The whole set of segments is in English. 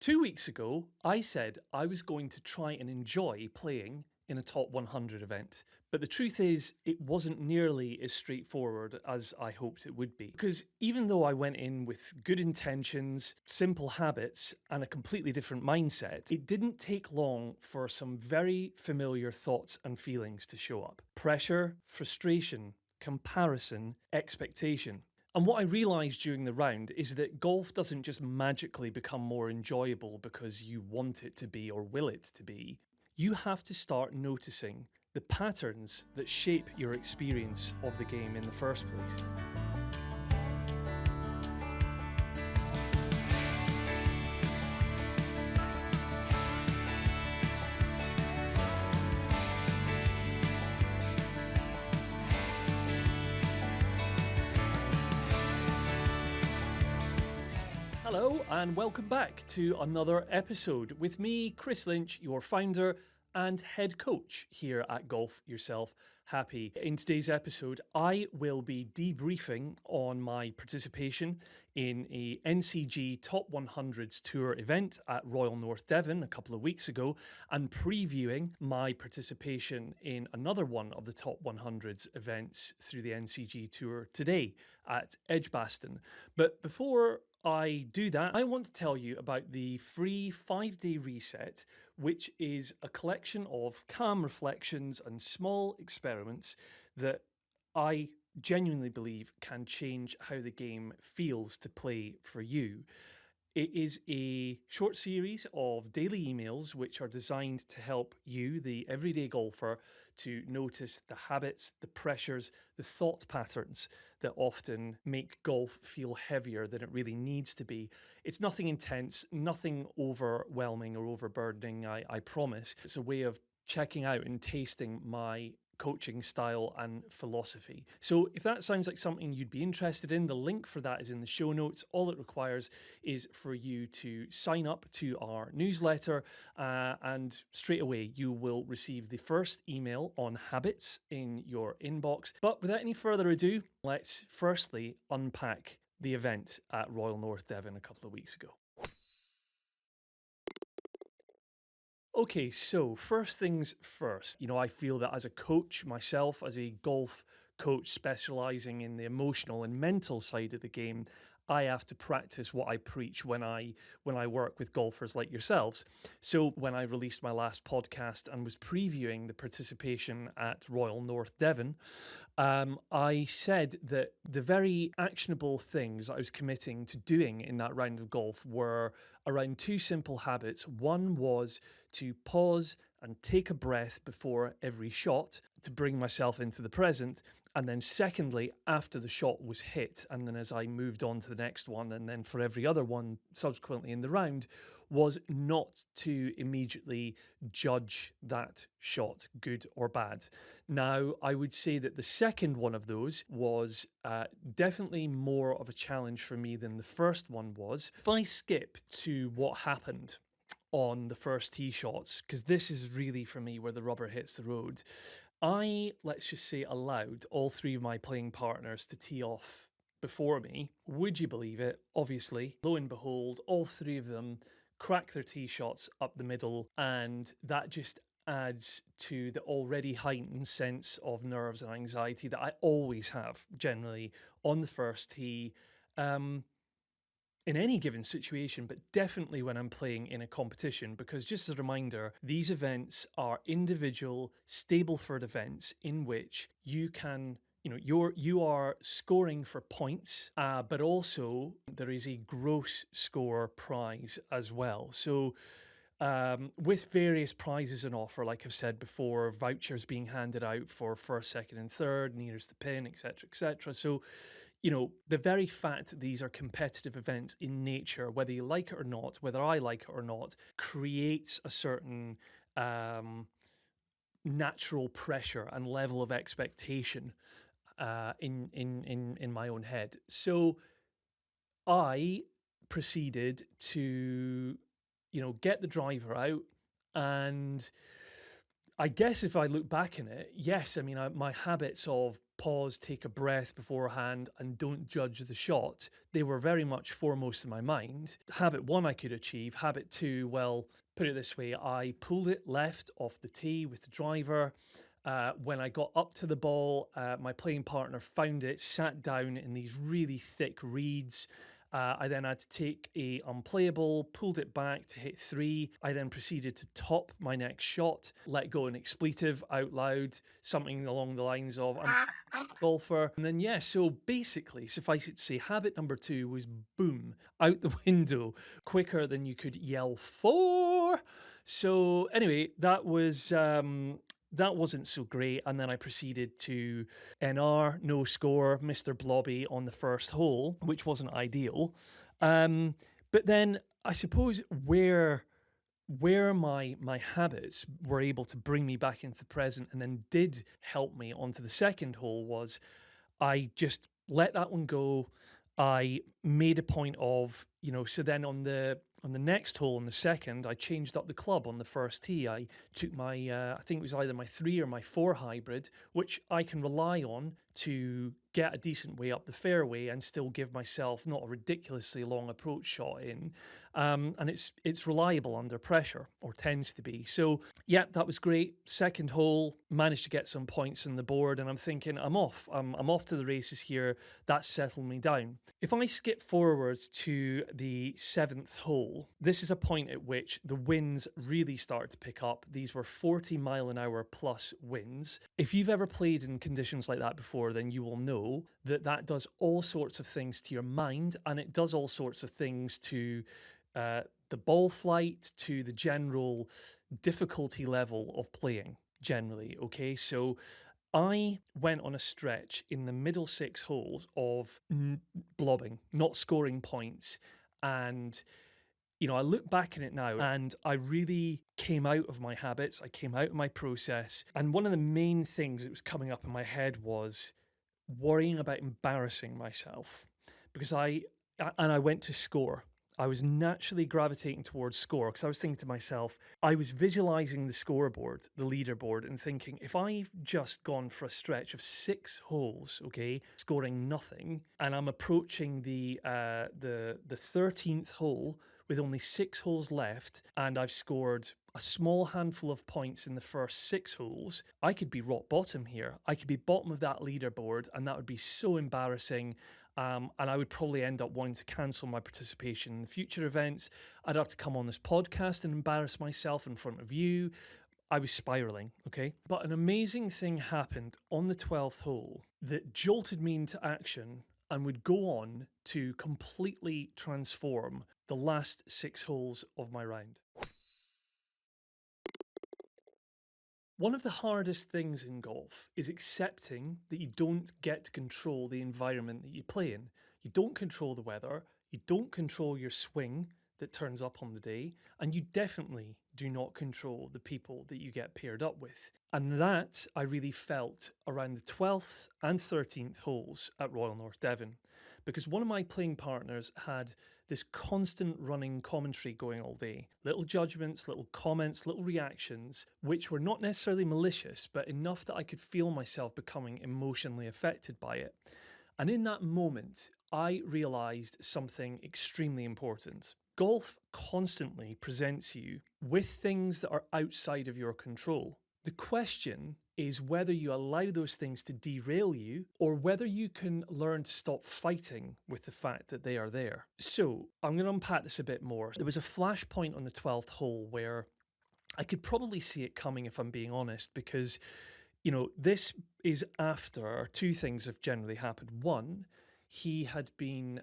2 weeks ago, I said I was going to try and enjoy playing in a top 100 event. But the truth is, it wasn't nearly as straightforward as I hoped it would be. Because even though I went in with good intentions, simple habits, and a completely different mindset, it didn't take long for some very familiar thoughts and feelings to show up. Pressure, frustration, comparison, expectation. And what I realised during the round is that golf doesn't just magically become more enjoyable because you want it to be or will it to be. You have to start noticing the patterns that shape your experience of the game in the first place. Hello and welcome back to another episode with me, Chris Lynch, your founder and head coach here at Golf Yourself Happy. In today's episode, I will be debriefing on my participation in a NCG Top 100s Tour event at Royal North Devon a couple of weeks ago and previewing my participation in another one of the Top 100s events through the NCG Tour today at Edgbaston. But before I do that, I want to tell you about the free 5-day reset, which is a collection of calm reflections and small experiments that I genuinely believe can change how the game feels to play for you. It is a short series of daily emails which are designed to help you, the everyday golfer, to notice the habits, the pressures, the thought patterns that often make golf feel heavier than it really needs to be. It's nothing intense, nothing overwhelming or overburdening, I promise. It's a way of checking out and tasting my coaching style and philosophy. So if that sounds like something you'd be interested in, the link for that is in the show notes. All it requires is for you to sign up to our newsletter and straight away you will receive the first email on habits in your inbox. But without any further ado, let's firstly unpack the event at Royal North Devon a couple of weeks ago. Okay, so first things first, I feel that as a coach myself, as a golf coach specializing in the emotional and mental side of the game, I have to practice what I preach when I work with golfers like yourselves. So when I released my last podcast and was previewing the participation at Royal North Devon, I said that the very actionable things I was committing to doing in that round of golf were around two simple habits. One was to pause and take a breath before every shot to bring myself into the present. And then secondly, after the shot was hit, and then as I moved on to the next one, and then for every other one subsequently in the round, was not to immediately judge that shot, good or bad. Now, I would say that the second one of those was definitely more of a challenge for me than the first one was. If I skip to what happened on the first tee shots, because this is really for me where the rubber hits the road, I, let's just say, allowed all three of my playing partners to tee off before me. Would you believe it? Obviously, lo and behold, all three of them crack their tee shots up the middle, and that just adds to the already heightened sense of nerves and anxiety that I always have generally on the first tee. In any given situation, but definitely when I'm playing in a competition, because just as a reminder, these events are individual Stableford events in which you can, you are scoring for points, but also there is a gross score prize as well. So with various prizes on offer, like I've said before, vouchers being handed out for first, second and third, nearest the pin, etc., etc. So the very fact that these are competitive events in nature, whether you like it or not, whether I like it or not, creates a certain natural pressure and level of expectation in my own head. So I proceeded to, get the driver out, and I guess if I look back in it, yes, I mean, my habits of pause, take a breath beforehand, and don't judge the shot. They were very much foremost in my mind. Habit one I could achieve. Habit two, well, put it this way, I pulled it left off the tee with the driver. When I got up to the ball, my playing partner found it, sat down in these really thick reeds. I then had to take a unplayable, pulled it back to hit 3. I then proceeded to top my next shot, let go an expletive out loud, something along the lines of, I'm a golfer. And then, yeah, so basically, suffice it to say, habit number 2 was boom, out the window, quicker than you could yell for. So anyway, that wasn't so great. And then I proceeded to NR, no score, Mr. Blobby on the first hole, which wasn't ideal. But then I suppose where my habits were able to bring me back into the present and then did help me onto the second hole was I just let that one go. I made a point of, so then on the next hole, on the second, I changed up the club on the first tee. I took my, I think it was either my 3 or my 4 hybrid, which I can rely on to get a decent way up the fairway and still give myself not a ridiculously long approach shot in. And it's reliable under pressure, or tends to be. So yeah, that was great. Second hole, managed to get some points on the board, and I'm thinking I'm off. I'm off to the races here. That settled me down. If I skip forward to the 7th hole, this is a point at which the winds really started to pick up. These were 40-mile-an-hour plus winds. If you've ever played in conditions like that before, then you will know that that does all sorts of things to your mind, and it does all sorts of things to the ball flight, to the general difficulty level of playing generally. Okay, so I went on a stretch in the middle 6 holes of blobbing, not scoring points. And, I look back at it now and I really came out of my habits. I came out of my process. And one of the main things that was coming up in my head was worrying about embarrassing myself, because I went to score. I was naturally gravitating towards score because I was thinking to myself, I was visualizing the scoreboard, the leaderboard, and thinking, if I've just gone for a stretch of 6 holes, okay, scoring nothing, and I'm approaching the 13th hole with only 6 holes left, and I've scored a small handful of points in the first 6 holes, I could be rock bottom here. I could be bottom of that leaderboard, and that would be so embarrassing. And I would probably end up wanting to cancel my participation in future events. I'd have to come on this podcast and embarrass myself in front of you. I was spiraling, okay? But an amazing thing happened on the 12th hole that jolted me into action and would go on to completely transform the last 6 holes of my round. One of the hardest things in golf is accepting that you don't get to control the environment that you play in. You don't control the weather, you don't control your swing that turns up on the day, and you definitely do not control the people that you get paired up with. And that I really felt around the 12th and 13th holes at Royal North Devon, because one of my playing partners had this constant running commentary going all day. Little judgments, little comments, little reactions, which were not necessarily malicious, but enough that I could feel myself becoming emotionally affected by it. And in that moment, I realised something extremely important. Golf constantly presents you with things that are outside of your control. The question is whether you allow those things to derail you or whether you can learn to stop fighting with the fact that they are there. So I'm going to unpack this a bit more. There was a flashpoint on the 12th hole where I could probably see it coming, if I'm being honest, because, this is after 2 things have generally happened. One, he had been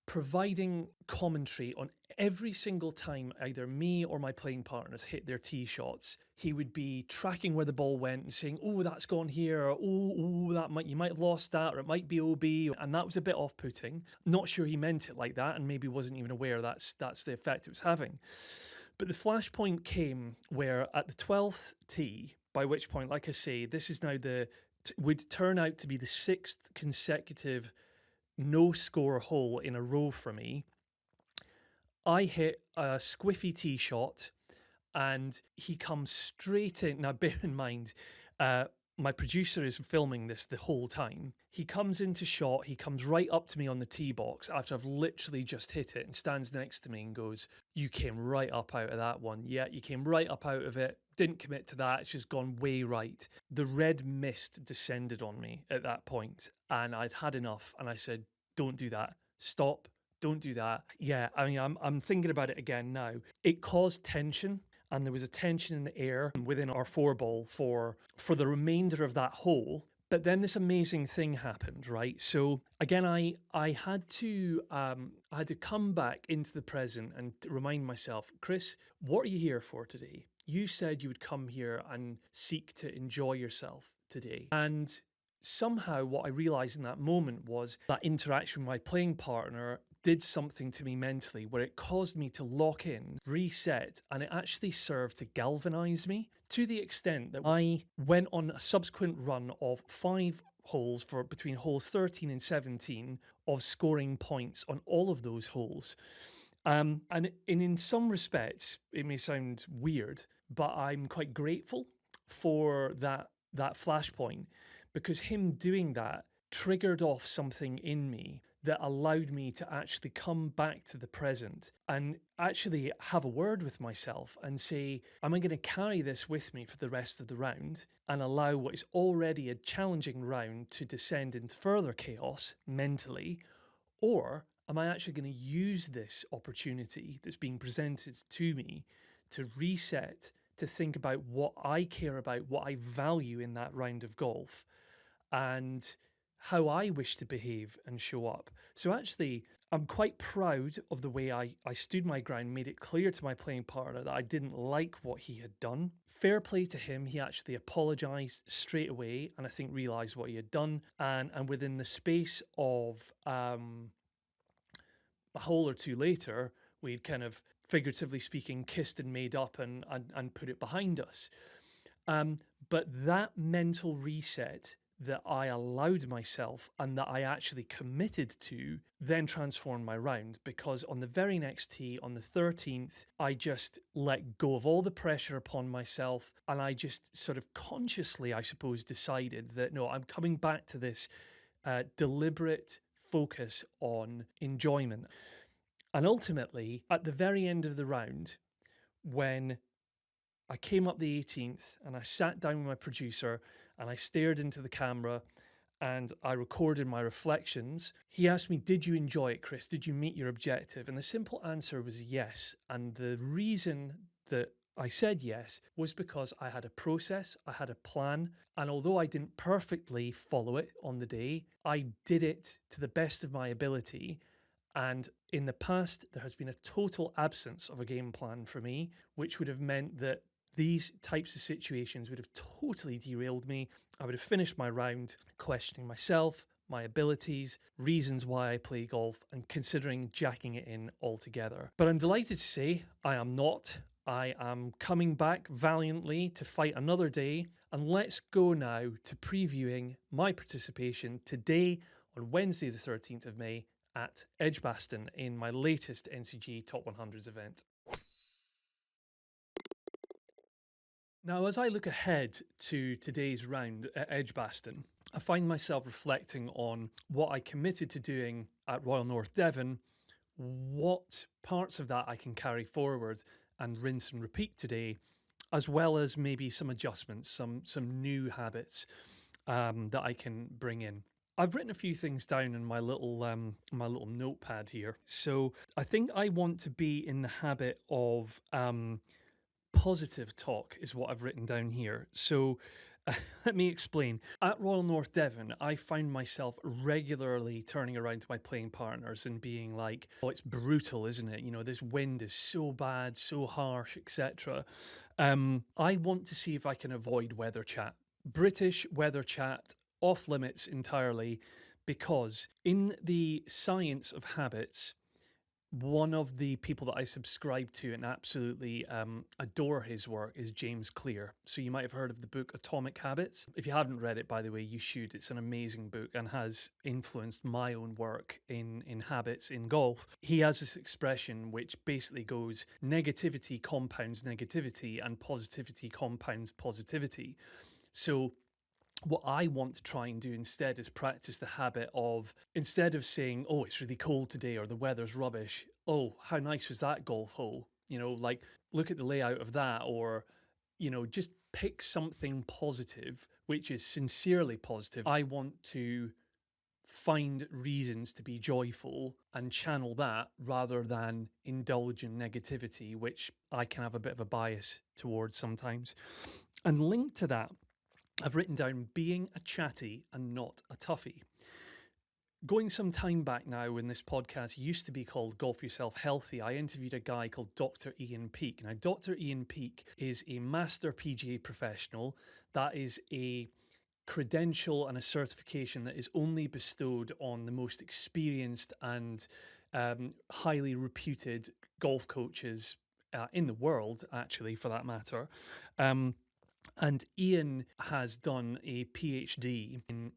providing commentary on every single time either me or my playing partners hit their tee shots. He would be tracking where the ball went and saying, "Oh, that's gone here," or you might have lost that, or it might be OB, and that was a bit off-putting. Not sure he meant it like that, and maybe wasn't even aware that's the effect it was having. But the flashpoint came where at the 12th tee, by which point, like I say, this is now would turn out to be the 6th consecutive no score hole in a row for me. I hit a squiffy tee shot and he comes straight in. Now, bear in mind, my producer is filming this the whole time. He comes into shot, he comes right up to me on the tee box after I've literally just hit it and stands next to me and goes, "You came right up out of that one. Yeah, you came right up out of it. Didn't commit to that. It's just gone way right." The red mist descended on me at that point, and I'd had enough. And I said, "Don't do that. Stop. Don't do that." Yeah, I mean, I'm thinking about it again now. It caused tension, and there was a tension in the air within our four ball for the remainder of that hole. But then this amazing thing happened, right? So again, I had to come back into the present and remind myself, Chris, what are you here for today? You said you would come here and seek to enjoy yourself today. And somehow what I realized in that moment was that interaction with my playing partner did something to me mentally where it caused me to lock in, reset, and it actually served to galvanize me to the extent that I went on a subsequent run of 5 holes for between holes 13 and 17 of scoring points on all of those holes. And in some respects, it may sound weird, but I'm quite grateful for that flashpoint, because him doing that triggered off something in me that allowed me to actually come back to the present and actually have a word with myself and say, am I going to carry this with me for the rest of the round and allow what is already a challenging round to descend into further chaos mentally? Or am I actually going to use this opportunity that's being presented to me to reset, to think about what I care about, what I value in that round of golf, and how I wish to behave and show up? So actually, I'm quite proud of the way I stood my ground, made it clear to my playing partner that I didn't like what he had done. Fair play to him, he actually apologised straight away and I think realised what he had done. And within the space of a hole or two later, we'd kind of, figuratively speaking, kissed and made up and put it behind us. But that mental reset that I allowed myself and that I actually committed to then transformed my round, because on the very next tee, on the 13th, I just let go of all the pressure upon myself and I just sort of consciously, I suppose, decided that no, I'm coming back to this deliberate focus on enjoyment. And ultimately, at the very end of the round, when I came up the 18th and I sat down with my producer and I stared into the camera and I recorded my reflections, he asked me, "Did you enjoy it, Chris? Did you meet your objective?" And the simple answer was yes. And the reason that I said yes was because I had a process, I had a plan, and although I didn't perfectly follow it on the day, I did it to the best of my ability. And in the past, there has been a total absence of a game plan for me, which would have meant that these types of situations would have totally derailed me. I would have finished my round questioning myself, my abilities, reasons why I play golf, and considering jacking it in altogether. But I'm delighted to say I am not. I am coming back valiantly to fight another day. And let's go now to previewing my participation today on Wednesday, the 13th of May at Edgbaston in my latest NCG Top 100s event. Now, as I look ahead to today's round at Edgbaston, I find myself reflecting on what I committed to doing at Royal North Devon, what parts of that I can carry forward and rinse and repeat today, as well as maybe some adjustments, some new habits that I can bring in. I've written a few things down in my little notepad here. So I think I want to be in the habit of positive talk is what I've written down here. So let me explain. At Royal North Devon, I find myself regularly turning around to my playing partners and being like, "Oh, it's brutal, isn't it? You know, this wind is so bad, so harsh, etc." I want to see if I can avoid weather chat. British weather chat off limits entirely, because in the science of habits, one of the people that I subscribe to and absolutely adore his work is James Clear. So you might have heard of the book Atomic Habits. If you haven't read it, by the way, you should. It's an amazing book and has influenced my own work in habits in golf. He has this expression which basically goes, negativity compounds negativity and positivity compounds positivity. So what I want to try and do instead is practice the habit of, instead of saying, oh, it's really cold today or the weather's rubbish, oh, how nice was that golf hole? Like look at the layout of that, or, just pick something positive, which is sincerely positive. I want to find reasons to be joyful and channel that rather than indulge in negativity, which I can have a bit of a bias towards sometimes. And linked to that, I've written down being a chatty and not a toughie. Going some time back now, when this podcast used to be called Golf Yourself Healthy, I interviewed a guy called Dr. Ian Peake. Now, Dr. Ian Peake is a master PGA professional. That is a credential and a certification that is only bestowed on the most experienced and highly reputed golf coaches in the world, actually, for that matter. And Ian has done a PhD in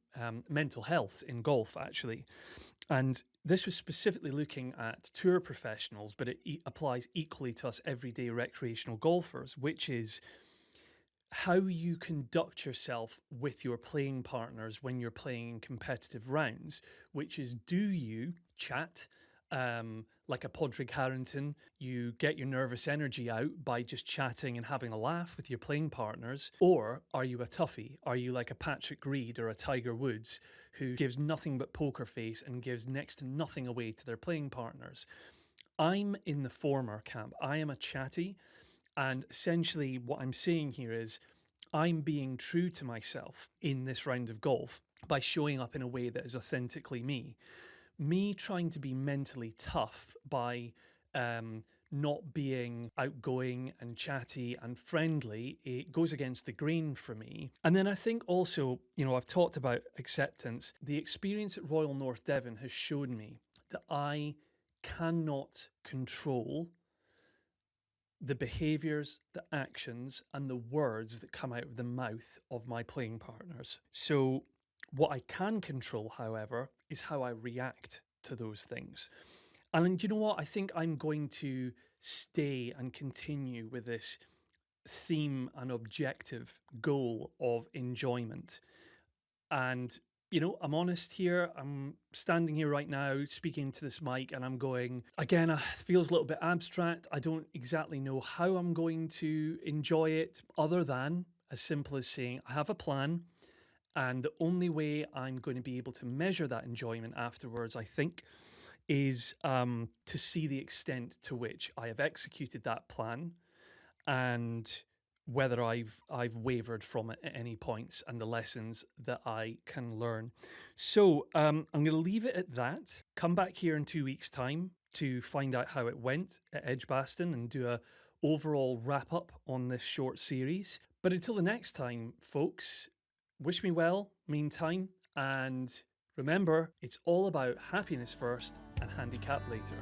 mental health in golf, actually. And this was specifically looking at tour professionals, but it applies equally to us everyday recreational golfers, which is how you conduct yourself with your playing partners when you're playing in competitive rounds, which is, do you chat like a Podrick Harrington? You get your nervous energy out by just chatting and having a laugh with your playing partners? Or are you a toughie? Are you like a Patrick Reed or a Tiger Woods who gives nothing but poker face and gives next to nothing away to their playing partners? I'm in the former camp. I am a chatty. And essentially, what I'm saying here is I'm being true to myself in this round of golf by showing up in a way that is authentically me. Me trying to be mentally tough by not being outgoing and chatty and friendly, it goes against the grain for me. And then I think also, I've talked about acceptance. The experience at Royal North Devon has shown me that I cannot control the behaviors, the actions, and the words that come out of the mouth of my playing partners. So, what I can control, however, is how I react to those things. And you know what? I think I'm going to stay and continue with this theme and objective goal of enjoyment. And I'm honest here. I'm standing here right now speaking to this mic and I'm going, again, it feels a little bit abstract. I don't exactly know how I'm going to enjoy it, other than as simple as saying I have a plan. And the only way I'm going to be able to measure that enjoyment afterwards, I think, is to see the extent to which I have executed that plan and whether I've wavered from it at any points and the lessons that I can learn. So I'm going to leave it at that. Come back here in 2 weeks' time to find out how it went at Edgbaston and do a overall wrap up on this short series. But until the next time, folks, wish me well, meantime, and remember, it's all about happiness first and handicap later.